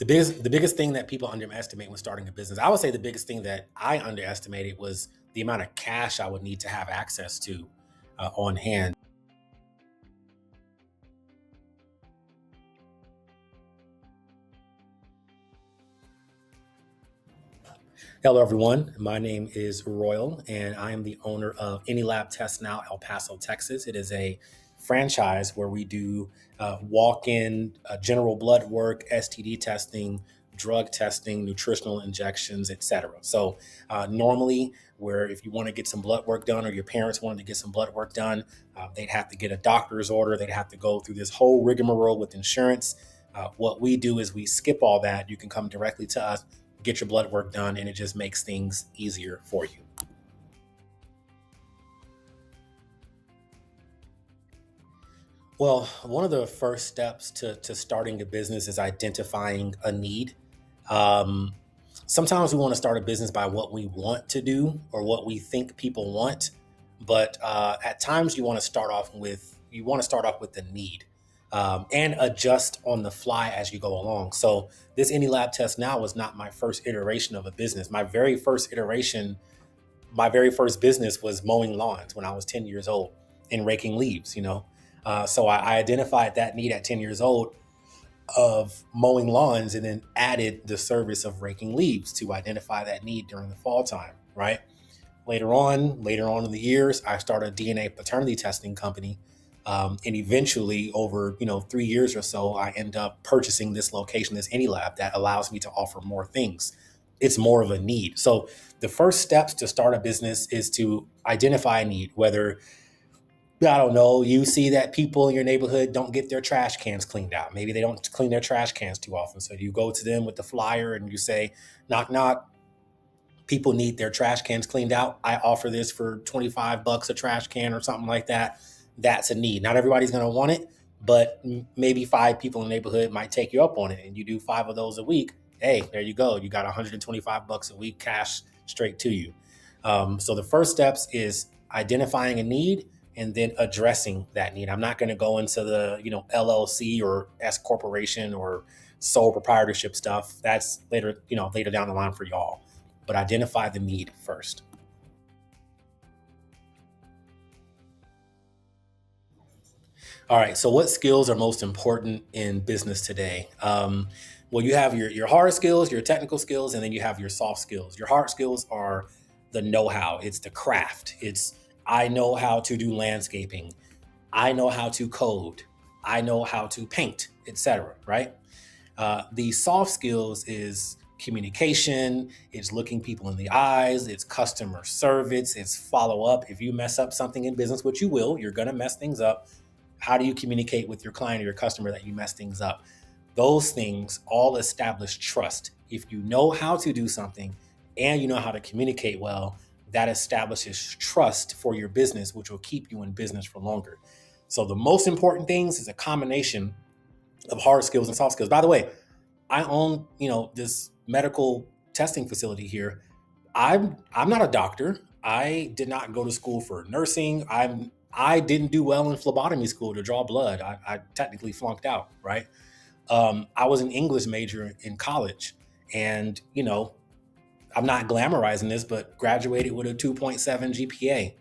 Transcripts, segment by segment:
The biggest thing that people underestimate when starting a business, I would say the biggest thing that I underestimated was the amount of cash I would need to have access to on hand. Hello, everyone. My name is Royal, and I am the owner of Any Lab Test Now, El Paso, Texas. It is a franchise where we do walk-in general blood work, STD testing, drug testing, nutritional injections, etc. So normally, where if you want to get some blood work done, or your parents wanted to get some blood work done, they'd have to get a doctor's order. They'd have to go through this whole rigmarole with insurance. What we do is we skip all that. You can come directly to us, get your blood work done, and it just makes things easier for you. Well, one of the first steps to starting a business is identifying a need. Um, Sometimes we want to start a business by what we want to do or what we think people want, but at times you want to start off with the need, and adjust on the fly as you go along. So this Any Lab Test Now was not my first iteration of a business. My very first business was mowing lawns when I was 10 years old and raking leaves. So I identified that need at 10 years old of mowing lawns, and then added the service of raking leaves to identify that need during the fall time, right? Later on in the years, I started a DNA paternity testing company. And eventually, over 3 years or so, I end up purchasing this location, this Any Lab, that allows me to offer more things. It's more of a need. So the first steps to start a business is to identify a need. Whether, I don't know, you see that people in your neighborhood don't get their trash cans cleaned out. Maybe they don't clean their trash cans too often. So you go to them with the flyer and you say, knock, knock, people need their trash cans cleaned out. I offer this for $25 a trash can or something like that. That's a need. Not everybody's going to want it, but maybe five people in the neighborhood might take you up on it, and you do five of those a week. Hey, there you go. You got $125 a week cash straight to you. So the first steps is identifying a need and then addressing that need. I'm not going to go into the LLC or S corporation or sole proprietorship stuff. That's later down the line for y'all. But identify the need first. All right. So, what skills are most important in business today? Well, you have your hard skills, your technical skills, and then you have your soft skills. Your hard skills are the know-how. It's the craft. It's I know how to do landscaping. I know how to code. I know how to paint, etc. Right? The soft skills is communication, it's looking people in the eyes, it's customer service, it's follow up. If you mess up something in business, which you will, you're going to mess things up. How do you communicate with your client or your customer that you mess things up? Those things all establish trust. If you know how to do something and you know how to communicate well, that establishes trust for your business, which will keep you in business for longer. So the most important things is a combination of hard skills and soft skills. By the way, I own, this medical testing facility here. I'm not a doctor. I did not go to school for nursing. I didn't do well in phlebotomy school to draw blood. I technically flunked out, right? I was an English major in college, and I'm not glamorizing this, but graduated with a 2.7 GPA.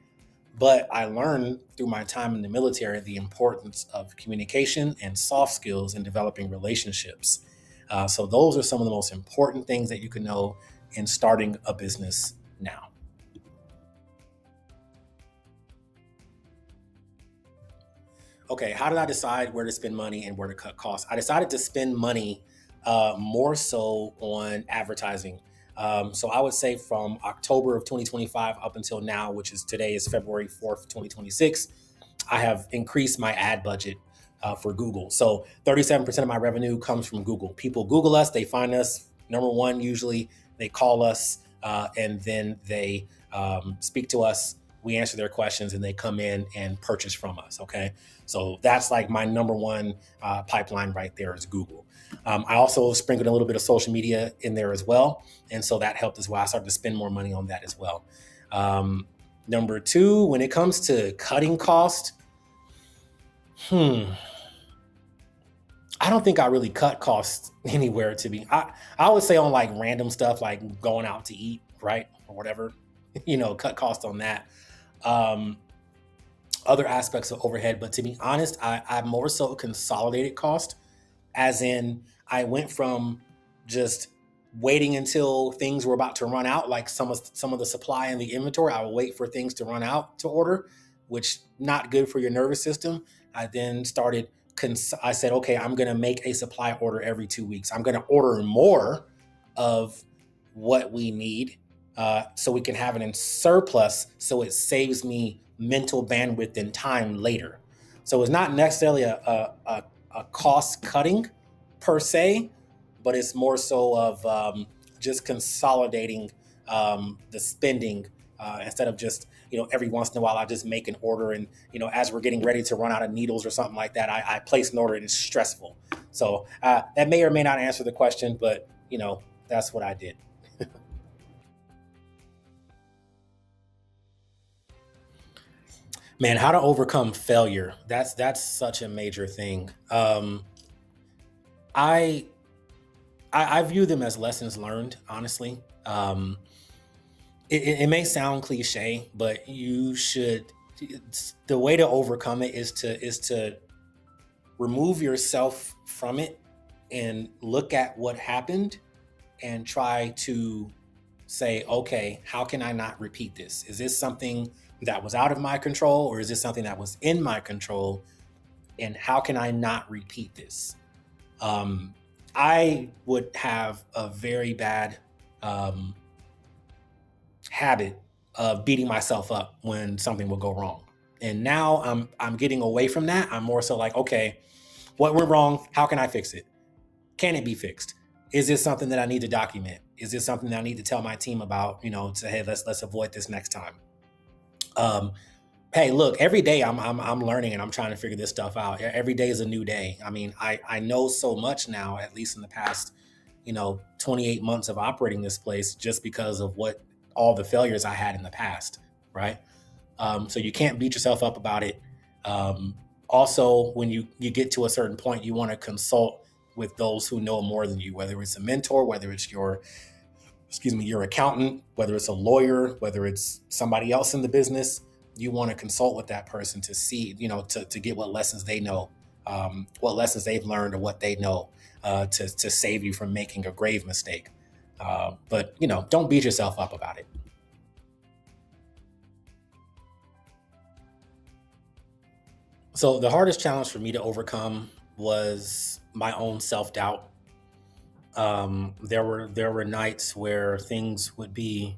But I learned through my time in the military the importance of communication and soft skills in developing relationships. So those are some of the most important things that you can know in starting a business now. Okay, how did I decide where to spend money and where to cut costs? I decided to spend money more so on advertising. So I would say from October of 2025 up until now, which is today is February 4th, 2026, I have increased my ad budget for Google. So 37% of my revenue comes from Google. People Google us, they find us number one, usually they call us, and then they speak to us. We answer their questions and they come in and purchase from us. Okay. So that's like my number one pipeline right there is Google. I also sprinkled a little bit of social media in there as well. And so that helped as well. I started to spend more money on that as well. Number two, when it comes to cutting cost, I don't think I really cut costs anywhere to be. I would say on like random stuff like going out to eat, right? Or whatever, cut cost on that. Um, Other aspects of overhead, but to be honest, I more so consolidated cost, as in I went from just waiting until things were about to run out, like some of the supply and the inventory. I would wait for things to run out to order, which not good for your nervous system. I then started. I said, okay, I'm going to make a supply order every 2 weeks. I'm going to order more of what we need, so we can have it in surplus, so it saves me mental bandwidth and time later. So it's not necessarily a cost cutting per se, but it's more so of just consolidating the spending, instead of just, every once in a while I just make an order, and as we're getting ready to run out of needles or something like that, I place an order and it's stressful. So that may or may not answer the question, but that's what I did. Man, how to overcome failure. That's such a major thing. I I view them as lessons learned, honestly. It may sound cliche, but you should. The way to overcome it is to remove yourself from it and look at what happened and try to say, okay, how can I not repeat this? Is this something that was out of my control, or is this something that was in my control? And how can I not repeat this? Um, I would have a very bad um, habit of beating myself up when something would go wrong. And now I'm getting away from that. I'm more so like, okay, what went wrong? How can I fix it? Can it be fixed? Is this something that I need to document? Is this something that I need to tell my team about? To, hey, let's avoid this next time. Um, hey, look, every day I'm learning and I'm trying to figure this stuff out. Every day is a new day. I mean, I know so much now, at least in the past, 28 months of operating this place, just because of what all the failures I had in the past, right? So you can't beat yourself up about it. Also, when you get to a certain point, you want to consult with those who know more than you, whether it's a mentor, whether it's your accountant, whether it's a lawyer, whether it's somebody else in the business. You want to consult with that person to see, to get what lessons they know, what lessons they've learned, or what they know, to save you from making a grave mistake. But don't beat yourself up about it. So the hardest challenge for me to overcome was my own self doubt. There were nights where things would be,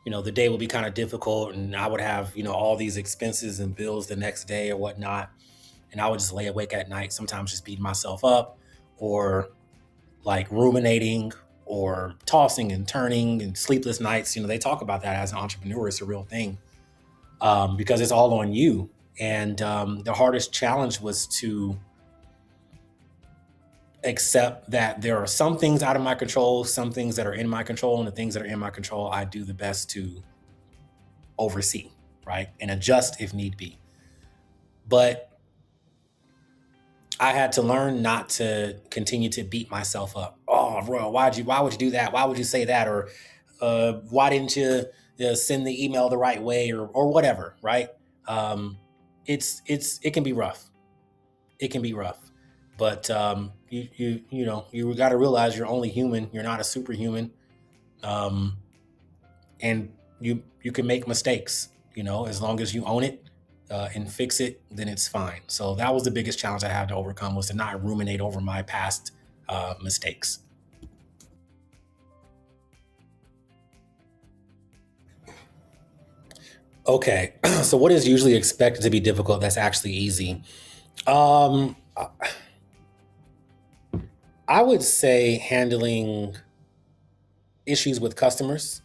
the day would be kind of difficult, and I would have, all these expenses and bills the next day or whatnot, and I would just lay awake at night, sometimes just beating myself up, or like ruminating, or tossing and turning, and sleepless nights. They talk about that as an entrepreneur; it's a real thing, because it's all on you. And the hardest challenge was to accept that there are some things out of my control, some things that are in my control, and the things that are in my control, I do the best to oversee, right? And adjust if need be. But I had to learn not to continue to beat myself up. Oh, bro, why would you do that? Why would you say that? Or why didn't you, send the email the right way, or whatever, right? Um, it can be rough. It can be rough, but you got to realize you're only human. You're not a superhuman, um, and you can make mistakes. As long as you own it, and fix it, then it's fine. So that was the biggest challenge I had to overcome, was to not ruminate over my past mistakes. Okay, so what is usually expected to be difficult that's actually easy? Um, I would say handling issues with customers.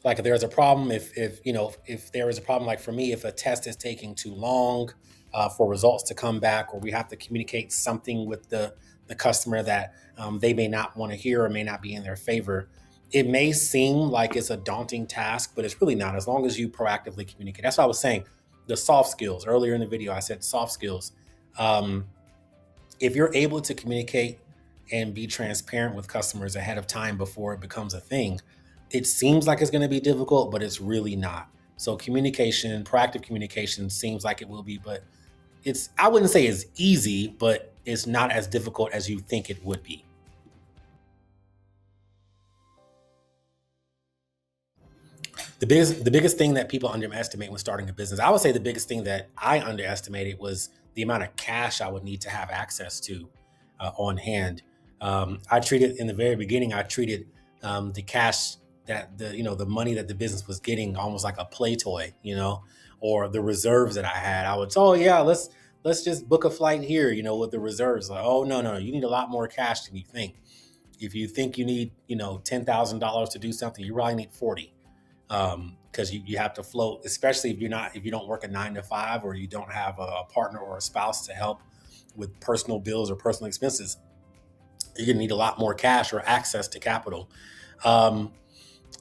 Like if there's a problem, if there is a problem, like for me, if a test is taking too long for results to come back, or we have to communicate something with the customer that they may not want to hear or may not be in their favor. It may seem like it's a daunting task, but it's really not, as long as you proactively communicate. That's what I was saying. The soft skills earlier in the video, I said soft skills. Um, if you're able to communicate and be transparent with customers ahead of time before it becomes a thing, it seems like it's going to be difficult, but it's really not. So communication, proactive communication seems like it will be, but I wouldn't say it's easy, but it's not as difficult as you think it would be. The biggest thing that people underestimate when starting a business, I would say the biggest thing that I underestimated was the amount of cash I would need to have access to on hand. I treated in the very beginning, I treated the cash that the money that the business was getting almost like a play toy, or the reserves that I had. I would, oh yeah, let's just book a flight here, with the reserves. Like, oh no, you need a lot more cash than you think. If you think you need, $10,000 to do something, you probably need 40, because you have to float, especially if you don't work a 9 to 5, or you don't have a partner or a spouse to help with personal bills or personal expenses. You're gonna need a lot more cash or access to capital. Um,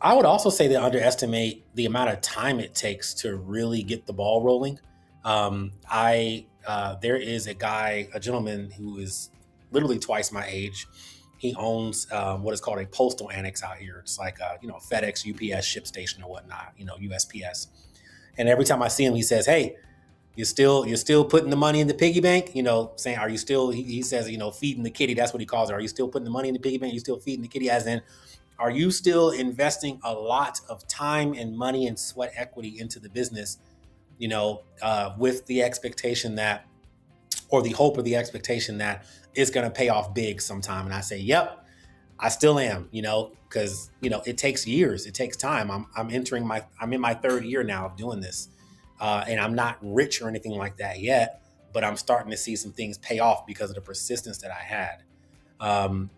I would also say they underestimate the amount of time it takes to really get the ball rolling. I There is a gentleman who is literally twice my age. He owns what is called a postal annex out here. It's like FedEx, UPS ship station or whatnot. USPS. And every time I see him, he says, "Hey, you're still putting the money in the piggy bank." Saying, "Are you still?" He says, "Feeding the kitty." That's what he calls it. Are you still putting the money in the piggy bank? Are you still feeding the kitty? As in, are you still investing a lot of time and money and sweat equity into the business? With the expectation that, or the hope or the expectation that it's going to pay off big sometime. And I say, yep, I still am. Because it takes years, it takes time. I'm in my third year now of doing this, and I'm not rich or anything like that yet, but I'm starting to see some things pay off because of the persistence that I had. Um,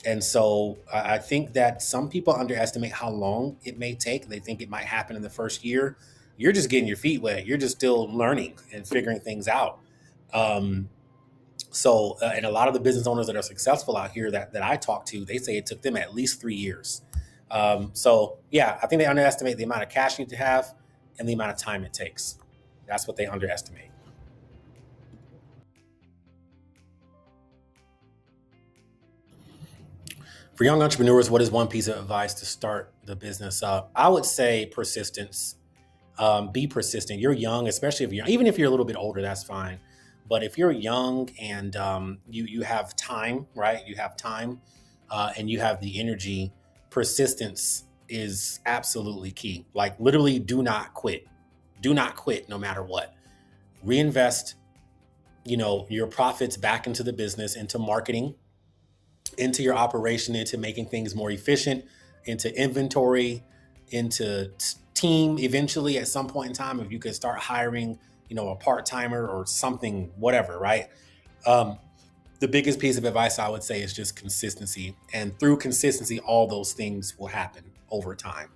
and so I think that some people underestimate how long it may take. They think it might happen in the first year. You're just getting your feet wet. You're just still learning and figuring things out. Um, and a lot of the business owners that are successful out here that I talk to, they say it took them at least 3 years. So yeah, I think they underestimate the amount of cash you need to have and the amount of time it takes. That's what they underestimate. For young entrepreneurs, what is one piece of advice to start the business up? I would say persistence. Be persistent. You're young, especially if you're even if you're a little bit older, that's fine. But if you're young and you have time, right? You have time, and you have the energy. Persistence is absolutely key. Like literally, do not quit. Do not quit, no matter what. Reinvest, your profits back into the business, into marketing, into your operation, into making things more efficient, into inventory, into team. Eventually, at some point in time, if you could start hiring, a part timer or something, whatever, right? Um, the biggest piece of advice I would say is just consistency, and through consistency, all those things will happen over time.